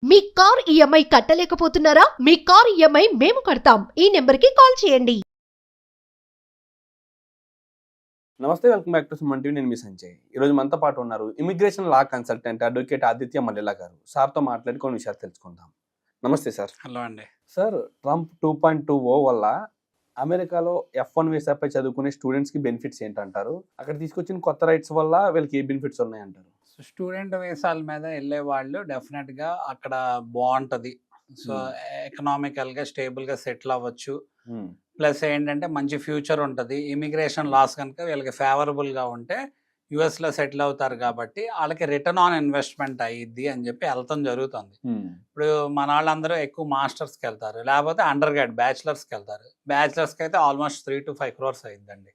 మీ car EMI కట్టలేకపోతున్నారా? మీ car EMI మేము కడతాం. ఈ నెంబర్కి కాల్ చేయండి. నమస్తే, welcome back to Suman TV. నేను మీ సంజయ్. ఈరోజు మనతో పాటు ఉన్నారు immigration law consultant advocate Aditya Mallela గారు. సార్తో మాట్లాడి కొన్ని విషయాలు తెలుసుకుందాం. నమస్తే సార్. హలో అండి. సార్, ట్రంప్ 2.20 వల్ల అమెరికాలో F1 వీసాపై చదువుకునే స్టూడెంట్స్కి బెనిఫిట్స్ ఏంటంటారు? అక్కడ తీసుకొచ్చిన కొత్త రైట్స్ వల్ల వీళ్ళకి ఏ బెనిఫిట్స్ ఉన్నాయంటారు? స్టూడెంట్ వీసాల మీద వెళ్ళే వాళ్ళు డెఫినెట్గా అక్కడ బాగుంటుంది. సో ఎకనామికల్గా స్టేబుల్గా సెటిల్ అవ్వచ్చు. ప్లస్ ఏంటంటే మంచి ఫ్యూచర్ ఉంటుంది. ఇమిగ్రేషన్ లాస్ కనుక వీళ్ళకి ఫేవరబుల్గా ఉంటే యుఎస్లో సెటిల్ అవుతారు కాబట్టి వాళ్ళకి రిటర్న్ ఆన్ ఇన్వెస్ట్మెంట్ అయ్యిద్ది అని చెప్పి వెళ్తాం జరుగుతుంది. ఇప్పుడు మన వాళ్ళందరూ ఎక్కువ మాస్టర్స్కి వెళ్తారు, లేకపోతే అండర్ గ్రాడ్ బ్యాచిలర్స్కి వెళ్తారు. బ్యాచిలర్స్కి అయితే ఆల్మోస్ట్ 3 to 5 crores అయ్యిందండి.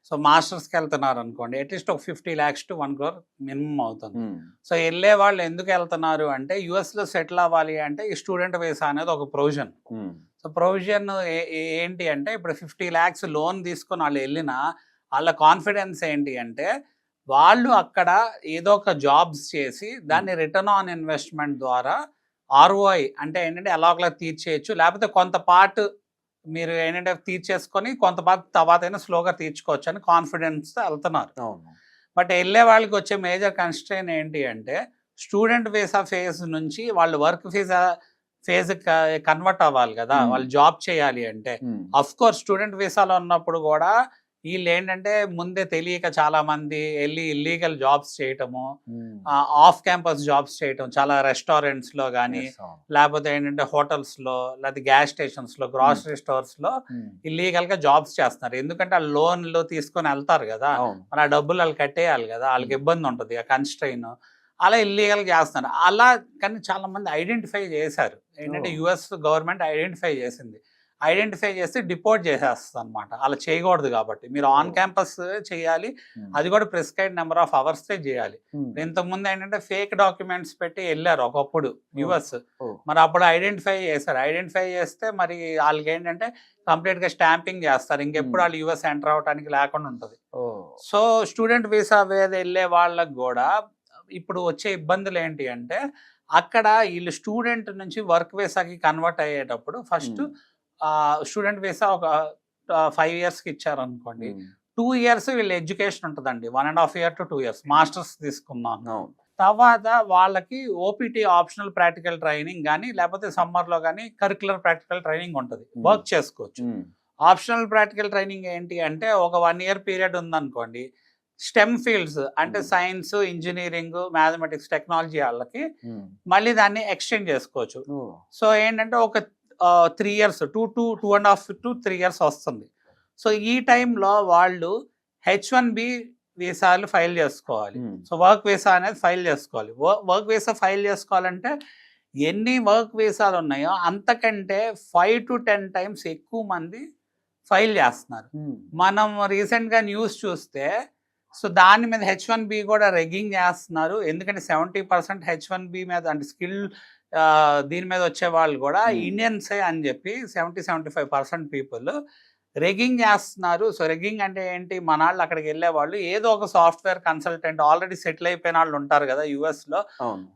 సో మాస్టర్స్కి వెళ్తున్నారు అనుకోండి, అట్లీస్ట్ ఒక 50 lakhs to 1 crore మినిమం అవుతుంది. సో వెళ్ళే వాళ్ళు ఎందుకు వెళ్తున్నారు అంటే యుఎస్లో సెటిల్ అవ్వాలి అంటే ఈ స్టూడెంట్ వీసా అనేది ఒక ప్రొవిజన్. సో ప్రొవిజన్ ఏంటి అంటే ఇప్పుడు 50 lakhs లోన్ తీసుకొని వాళ్ళు వెళ్ళినా వాళ్ళ కాన్ఫిడెన్స్ ఏంటి అంటే వాళ్ళు అక్కడ ఏదో ఒక జాబ్స్ చేసి దాన్ని రిటర్న్ ఆన్ ఇన్వెస్ట్మెంట్ ద్వారా ROI అంటే ఏంటంటే ఎలాగలా తీర్చేయచ్చు, లేకపోతే కొంత పార్ట్ మీరు ఏంటంటే తీర్చేసుకొని కొంత పార్ట్ తర్వాత అయినా స్లోగా తీర్చుకోవచ్చు అని కాన్ఫిడెన్స్తో వెళ్తున్నారు. బట్ వెళ్ళే వాళ్ళకి వచ్చే మేజర్ కన్స్ట్రెయిన్ ఏంటి అంటే స్టూడెంట్ వీసా ఫేజ్ నుంచి వాళ్ళు వర్క్ ఫేజ్ కన్వర్ట్ అవ్వాలి కదా, వాళ్ళు జాబ్ చేయాలి అంటే. అఫ్ కోర్స్ స్టూడెంట్ వీసాలో ఉన్నప్పుడు కూడా వీళ్ళు ఏంటంటే ముందే తెలియక చాలా మంది వెళ్ళి ఇల్లీగల్ జాబ్స్ చేయటము, ఆఫ్ క్యాంపస్ జాబ్స్ చేయటం, చాలా రెస్టారెంట్స్ లో కానీ లేకపోతే ఏంటంటే హోటల్స్ లో లేకపోతే గ్యాస్ స్టేషన్స్ లో గ్రాసరీ స్టోర్స్ లో ఇల్లీగల్ గా జాబ్స్ చేస్తున్నారు. ఎందుకంటే ఆ లోన్లు తీసుకొని వెళ్తారు కదా, మరి ఆ డబ్బులు వాళ్ళు కట్టేయాలి కదా, వాళ్ళకి ఇబ్బంది ఉంటుంది, ఆ కన్స్ట్రెయిన్. అలా ఇల్లీగల్ చేస్తున్నారు. అలా కానీ చాలా మంది ఐడెంటిఫై చేశారు. ఏంటంటే యుఎస్ గవర్నమెంట్ ఐడెంటిఫై చేసి డిపోర్ట్ చేసేస్తుంది అనమాట. అలా చేయకూడదు కాబట్టి మీరు ఆన్ క్యాంపస్ చేయాలి, అది కూడా ప్రిస్క్రైబ్డ్ నెంబర్ ఆఫ్ అవర్స్ చేయాలి. ఇంతకుముందు ఏంటంటే ఫేక్ డాక్యుమెంట్స్ పెట్టి వెళ్ళారు ఒకప్పుడు యుఎస్, మరి అప్పుడు ఐడెంటిఫై చేస్తే మరి వాళ్ళకి ఏంటంటే కంప్లీట్ గా స్టాంపింగ్ చేస్తారు, ఇంకెప్పుడు వాళ్ళు యుఎస్ ఎంటర్ అవడానికి లేకుండా ఉంటుంది. సో స్టూడెంట్ వీసా మీద వెళ్ళే వాళ్ళకి కూడా ఇప్పుడు వచ్చే ఇబ్బందులు ఏంటి అంటే అక్కడ వీళ్ళు స్టూడెంట్ నుంచి వర్క్ వీసాకి కన్వర్ట్ అయ్యేటప్పుడు ఫస్ట్ స్టూడెంట్ వీసా ఒక 5 yearsకి ఇచ్చారనుకోండి, 2 years వీళ్ళ ఎడ్యుకేషన్ ఉంటుందండి, 1.5 year to 2 years మాస్టర్స్ తీసుకున్నాను. తర్వాత వాళ్ళకి ఓపీటీ ఆప్షనల్ ప్రాక్టికల్ ట్రైనింగ్ కానీ లేకపోతే సమ్మర్లో కానీ కరిక్యులర్ ప్రాక్టికల్ ట్రైనింగ్ ఉంటుంది, వర్క్ చేసుకోవచ్చు. ఆప్షనల్ ప్రాక్టికల్ ట్రైనింగ్ ఏంటి అంటే ఒక 1 year పీరియడ్ ఉందనుకోండి, స్టెమ్ ఫీల్డ్స్ అంటే సైన్స్, ఇంజనీరింగ్, మ్యాథమెటిక్స్, టెక్నాలజీ వాళ్ళకి మళ్ళీ దాన్ని ఎక్స్టెండ్ చేసుకోవచ్చు. సో ఏంటంటే ఒక 3 years 2.5 to 3 years వస్తుంది. సో ఈ టైంలో వాళ్ళు H1B వీసాలు ఫైల్ చేసుకోవాలి. సో వర్క్ వీసా అనేది ఫైల్ చేసుకోవాలి. వర్క్ వీసా ఫైల్ చేసుకోవాలంటే ఎన్ని వర్క్ వీసాలు ఉన్నాయో అంతకంటే 5 to 10 times ఎక్కువ మంది ఫైల్ చేస్తున్నారు. మనం రీసెంట్గా న్యూస్ చూస్తే సో దాని మీద H1B కూడా రెగ్గింగ్ చేస్తున్నారు. ఎందుకంటే 70% H1B మీద అంటే స్కిల్ దీని మీద వచ్చే వాళ్ళు కూడా ఇండియన్సే అని చెప్పి 70-75% పీపుల్ రెగ్గింగ్ చేస్తున్నారు. సో రెగ్గింగ్ అంటే ఏంటి, మన వాళ్ళు అక్కడికి వెళ్ళే వాళ్ళు ఏదో ఒక సాఫ్ట్వేర్ కన్సల్టెంట్ ఆల్రెడీ సెటిల్ అయిపోయిన వాళ్ళు ఉంటారు కదా యుఎస్లో,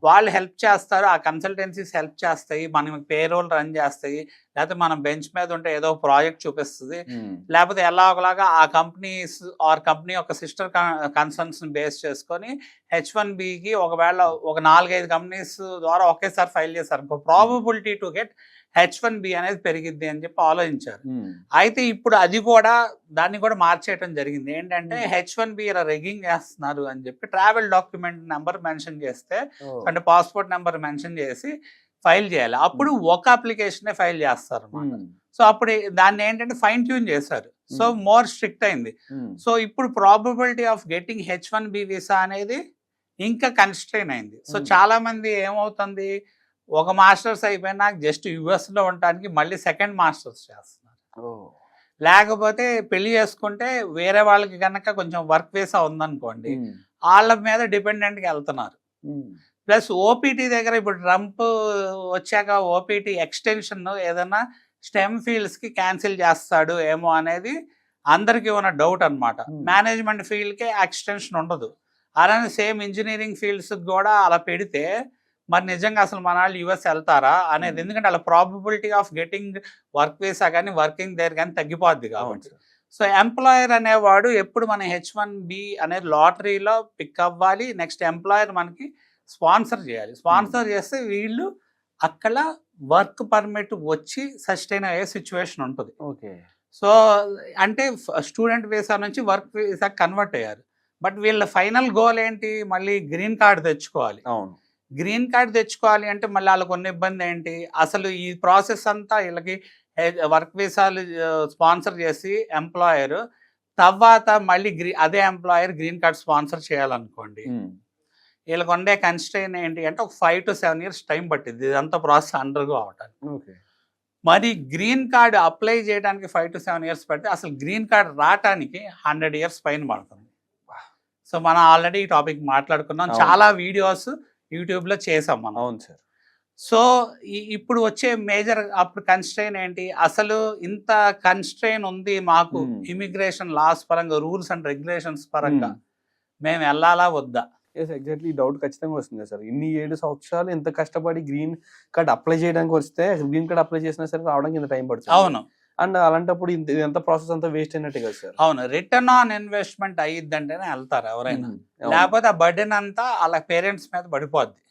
వాళ్ళు హెల్ప్ చేస్తారు, ఆ కన్సల్టెన్సీస్ హెల్ప్ చేస్తాయి, మనకి పేరోల్ రన్ చేస్తాయి, లేకపోతే మనం బెంచ్ మీద ఉంటే ఏదో ప్రాజెక్ట్ చూపిస్తుంది, లేకపోతే ఎలాగోలాగా ఆ కంపెనీస్ కంపెనీ యొక్క సిస్టర్ కన్సర్న్స్ బేస్ చేసుకొని H1Bకి ఒకవేళ ఒక 4-5 కంపెనీస్ ద్వారా ఒకేసారి ఫైల్ చేశారు, ప్రాబబిలిటీ టు గెట్ H1B అనేది పెరిగిద్ది అని చెప్పి ఆలోచించారు. అయితే ఇప్పుడు అది కూడా దాన్ని కూడా మార్చేయటం జరిగింది. ఏంటంటే H1B ఇలా రెగ్గింగ్ చేస్తున్నారు అని చెప్పి ట్రావెల్ డాక్యుమెంట్ నెంబర్ మెన్షన్ చేస్తే అంటే పాస్పోర్ట్ నెంబర్ మెన్షన్ చేసి ఫైల్ చేయాలి. అప్పుడు ఒక అప్లికేషనే ఫైల్ చేస్తారు అన్నమాట. సో అప్పుడు దాన్ని ఏంటంటే ఫైన్ ట్యూన్ చేశారు. సో మోర్ స్ట్రిక్ట్ అయింది. సో ఇప్పుడు probability of getting H1B visa అనేది ఇంకా కన్స్ట్రెయిన్ అయింది. సో చాలా మంది ఏమవుతుంది, ఒక మాస్టర్స్ అయిపోయినా జస్ట్ యుఎస్లో ఉండటానికి మళ్ళీ సెకండ్ మాస్టర్స్ చేస్తున్నారు, లేకపోతే పెళ్లి చేసుకుంటే వేరే వాళ్ళకి కనుక కొంచెం వర్క్ వీసా ఉందనుకోండి వాళ్ళ మీద డిపెండెంట్గా వెళ్తున్నారు. ప్లస్ ఓపీటీ దగ్గర ఇప్పుడు ట్రంప్ వచ్చాక ఓపీటీ ఎక్స్టెన్షన్ ఏదైనా స్టెమ్ ఫీల్డ్స్కి క్యాన్సిల్ చేస్తాడు ఏమో అనేది అందరికీ ఉన్న డౌట్ అనమాట. మేనేజ్మెంట్ ఫీల్డ్కే ఎక్స్టెన్షన్ ఉండదు, అలానే సేమ్ ఇంజనీరింగ్ ఫీల్డ్స్కి కూడా అలా పెడితే మరి నిజంగా అసలు మన వాళ్ళు యుఎస్ వెళ్తారా అనేది, ఎందుకంటే వాళ్ళ probability of getting work visa కానీ వర్కింగ్ దేర్ కానీ తగ్గిపోద్ది కాబట్టి. సో ఎంప్లాయర్ అనేవాడు ఎప్పుడు మన H1B అనేది లాటరీలో పిక్ అవ్వాలి. నెక్స్ట్ ఎంప్లాయర్ మనకి స్పాన్సర్ చేయాలి. స్పాన్సర్ చేస్తే వీళ్ళు అక్కడ వర్క్ పర్మిట్ వచ్చి సస్టైన్ అయ్యే సిచ్యువేషన్ ఉంటుంది. ఓకే. సో అంటే స్టూడెంట్ వీసా నుంచి వర్క్ వీసా కన్వర్ట్ అయ్యారు. బట్ వీళ్ళ ఫైనల్ గోల్ ఏంటి, మళ్ళీ గ్రీన్ కార్డ్ తెచ్చుకోవాలి. అవును. గ్రీన్ కార్డ్ తెచ్చుకోవాలి అంటే మళ్ళీ వాళ్ళకు ఉన్న ఇబ్బంది ఏంటి, అసలు ఈ ప్రాసెస్ అంతా వీళ్ళకి వర్క్ వీసాలు స్పాన్సర్ చేసి ఎంప్లాయర్ తర్వాత మళ్ళీ అదే ఎంప్లాయర్ గ్రీన్ కార్డ్ స్పాన్సర్ చేయాలనుకోండి, వీళ్ళకి ఉండే కన్స్ట్రెయిన్ ఏంటి అంటే ఒక 5 to 7 years టైం పట్టింది ఇదంతా ప్రాసెస్ అండర్గో అవటానికి. మరి గ్రీన్ కార్డ్ అప్లై చేయడానికి 5 to 7 years పడితే అసలు గ్రీన్ కార్డ్ రావటానికి 100 years పైన పడుతుంది. సో మనం ఆల్రెడీ ఈ టాపిక్ మాట్లాడుకున్నాం, చాలా వీడియోస్ యూట్యూబ్లో చేసాం మనం. అవును సార్. సో ఇప్పుడు వచ్చే మేజర్ అప్పుడు కన్స్ట్రెయిన్ ఏంటి, అసలు ఇంత కన్స్ట్రెయిన్ ఉంది మాకు ఇమిగ్రేషన్ లాస్ పరంగా, రూల్స్ అండ్ రెగ్యులేషన్స్ పరంగా, మేము వెళ్ళాలా వద్దా? ఎగ్జాక్ట్లీ డౌట్ ఖచ్చితంగా వస్తుంది సార్. ఇన్ని 7 సంవత్సరాలు ఎంత కష్టపడి గ్రీన్ కార్డ్ అప్లై చేయడానికి వస్తే గ్రీన్ కార్డ్ అప్లై చేసినా సరే రావడానికి ఇంత టైం పడుతుంది. అవును. అండ్ అలాంటప్పుడు ఎంత ప్రాసెస్ అంతా వేస్ట్ అయినట్టే కదా సార్. అవును, రిటర్న్ ఆన్ ఇన్వెస్ట్మెంట్ అయ్యిద్దంటేనే వెళ్తారు ఎవరైనా, లేకపోతే ఆ బర్డెన్ అంతా వాళ్ళ పేరెంట్స్ మీద పడిపోద్ది.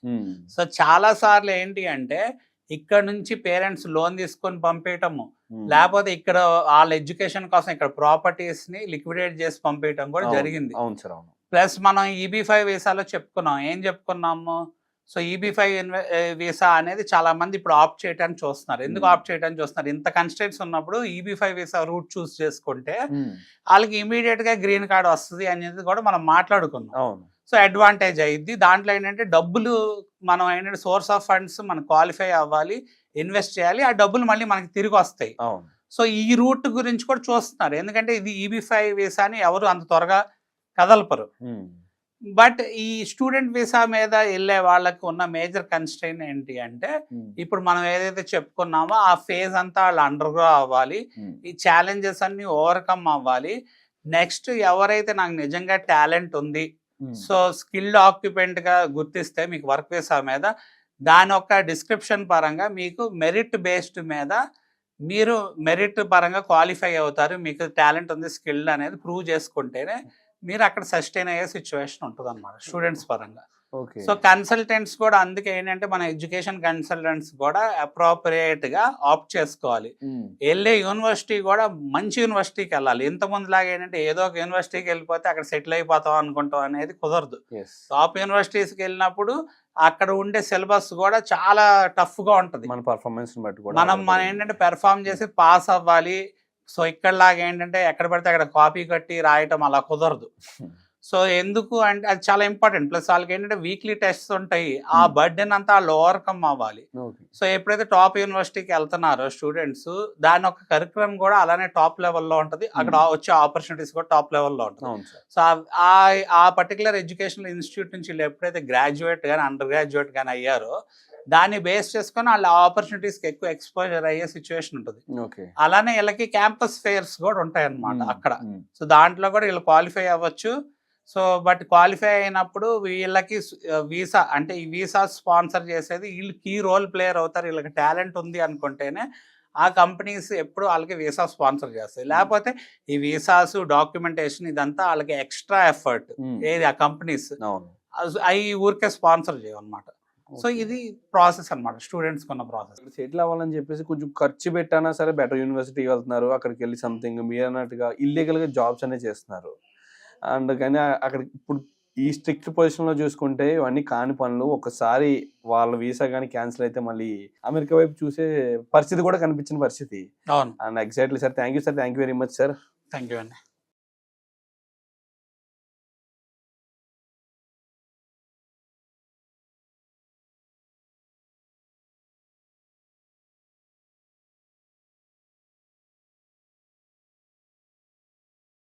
సో చాలా సార్లు ఏంటి అంటే ఇక్కడ నుంచి పేరెంట్స్ లోన్ తీసుకొని పంపేయటము, లేకపోతే ఇక్కడ వాళ్ళ ఎడ్యుకేషన్ కోసం ఇక్కడ ప్రాపర్టీస్ ని లిక్విడేట్ చేసి పంపేయటం కూడా జరిగింది. అవును సార్. అవును. ప్లస్ మనం EB-5 వీసాలో చెప్పుకున్నాం, ఏం చెప్పుకున్నాము, సో EB-5 వీసా అనేది చాలా మంది ఇప్పుడు ఆప్ట్ చేయడానికి చూస్తున్నారు. ఎందుకు ఆప్ట్ చేయడానికి చూస్తున్నారు, ఇంత కన్స్ట్రెంట్స్ ఉన్నప్పుడు EB-5 వీసా రూట్ చూస్ చేసుకుంటే వాళ్ళకి ఇమీడియట్ గా గ్రీన్ కార్డ్ వస్తుంది అనేది కూడా మనం మాట్లాడుకున్నాం. సో అడ్వాంటేజ్ అయ్యిద్ది. దాంట్లో ఏంటంటే డబ్బులు మనం ఏంటంటే సోర్స్ ఆఫ్ ఫండ్స్ మనం క్వాలిఫై అవ్వాలి, ఇన్వెస్ట్ చేయాలి, ఆ డబ్బులు మళ్ళీ మనకి తిరిగి వస్తాయి. సో ఈ రూట్ గురించి కూడా చూస్తున్నారు, ఎందుకంటే ఇది EB-5 వీసాని ఎవరు అంత త్వరగా కదలపరు. బట్ ఈ స్టూడెంట్ వీసా మీద వెళ్ళే వాళ్ళకి ఉన్న మేజర్ కన్స్ట్రెయిన్ ఏంటి అంటే ఇప్పుడు మనం ఏదైతే చెప్పుకున్నామో ఆ ఫేజ్ అంతా వాళ్ళు అండర్గ్రో అవ్వాలి, ఈ ఛాలెంజెస్ అన్ని ఓవర్కమ్ అవ్వాలి. నెక్స్ట్ ఎవరైతే నాకు నిజంగా టాలెంట్ ఉంది, సో స్కిల్డ్ ఆక్యుపెంట్ గా గుర్తిస్తే మీకు వర్క్ వీసా మీద దాని యొక్క డిస్క్రిప్షన్ పరంగా మీకు మెరిట్ బేస్డ్ మీద మీరు మెరిట్ పరంగా క్వాలిఫై అవుతారు, మీకు టాలెంట్ ఉంది స్కిల్డ్ అనేది ప్రూవ్ చేసుకుంటేనే మీరు అక్కడ సస్టైన్ అయ్యే సిచ్యువేషన్ ఉంటుంది అనమాట స్టూడెంట్స్ పరంగా. సో కన్సల్టెంట్స్ కూడా అందుకే ఏంటంటే మన ఎడ్యుకేషన్ కన్సల్టెంట్స్ కూడా అప్రోప్రియేట్ గా ఆప్ట్ చేసుకోవాలి. వెళ్ళే యూనివర్సిటీ కూడా మంచి యూనివర్సిటీకి వెళ్ళాలి. ఇంతకుముందు లాగా ఏంటంటే ఏదో ఒక యూనివర్సిటీకి వెళ్ళిపోతే అక్కడ సెటిల్ అయిపోతాం అనుకుంటాం అనేది కుదరదు. టాప్ యూనివర్సిటీస్కి వెళ్ళినప్పుడు అక్కడ ఉండే సిలబస్ కూడా చాలా టఫ్ గా ఉంటది. మన పర్ఫార్మెన్స్ మనం ఏంటంటే పెర్ఫార్మ్ చేసి పాస్ అవ్వాలి. సో ఇక్కడలాగా ఏంటంటే ఎక్కడ పడితే అక్కడ కాపీ కట్టి రాయటం అలా కుదరదు. సో ఎందుకు అంటే అది చాలా ఇంపార్టెంట్. ప్లస్ వాళ్ళకి ఏంటంటే వీక్లీ టెస్ట్స్ ఉంటాయి, ఆ బర్డెన్ అంతా వాళ్ళు ఓవర్కమ్ అవ్వాలి. సో ఎప్పుడైతే టాప్ యూనివర్సిటీకి వెళ్తున్నారో స్టూడెంట్స్, దాని ఒక కరికులం కూడా అలానే టాప్ లెవెల్లో ఉంటుంది, అక్కడ వచ్చే ఆపర్చునిటీస్ కూడా టాప్ లెవెల్లో ఉంటుంది. సో ఆ పర్టికులర్ ఎడ్యుకేషనల్ ఇన్స్టిట్యూట్ నుంచి వీళ్ళు ఎప్పుడైతే గ్రాడ్యుయేట్ కానీ అండర్ గ్రాడ్యుయేట్ కానీ అయ్యారో దాన్ని బేస్ చేసుకొని వాళ్ళ ఆపర్చునిటీస్కి ఎక్కువ ఎక్స్పోజర్ అయ్యే సిచ్యువేషన్ ఉంటుంది. అలానే వీళ్ళకి క్యాంపస్ ఫెయిర్స్ కూడా ఉంటాయి అన్నమాట అక్కడ. సో దాంట్లో కూడా వీళ్ళు క్వాలిఫై అవ్వచ్చు. సో బట్ క్వాలిఫై అయినప్పుడు వీళ్ళకి వీసా అంటే ఈ వీసా స్పాన్సర్ చేసేది వీళ్ళు కీ రోల్ ప్లేయర్ అవుతారు. వీళ్ళకి టాలెంట్ ఉంది అనుకుంటేనే ఆ కంపెనీస్ ఎప్పుడు వాళ్ళకి వీసా స్పాన్సర్ చేస్తాయి. లేకపోతే ఈ వీసాస్ డాక్యుమెంటేషన్ ఇదంతా వాళ్ళకి ఎక్స్ట్రా ఎఫర్ట్ ఏది ఆ కంపెనీస్ అవి ఊరికే స్పాన్సర్ చేయమన్నమాట. సో ఇది ప్రాసెస్ అనమాట స్టూడెంట్స్ కొన్న ప్రాసెస్. సెటిల్ అవ్వాలని చెప్పేసి కొంచెం ఖర్చు పెట్టానా సరే బెటర్ యూనివర్సిటీకి వెళ్తున్నారు, అక్కడికి వెళ్ళి సంథింగ్ మీరు అన్నట్టుగా ఇల్లీగల్ గా జాబ్స్ అనేది చేస్తున్నారు. అండ్ కానీ అక్కడ ఇప్పుడు ఈ స్ట్రిక్ట్ పొజిషన్ లో చూసుకుంటే ఇవన్నీ కాని పనులు. ఒకసారి వాళ్ళ వీసా కానీ క్యాన్సిల్ అయితే మళ్ళీ అమెరికా వైపు చూసే పరిస్థితి కూడా కనిపించిన పరిస్థితి. అవును. And exactly sir, thank you very much sir. Thank you అండి.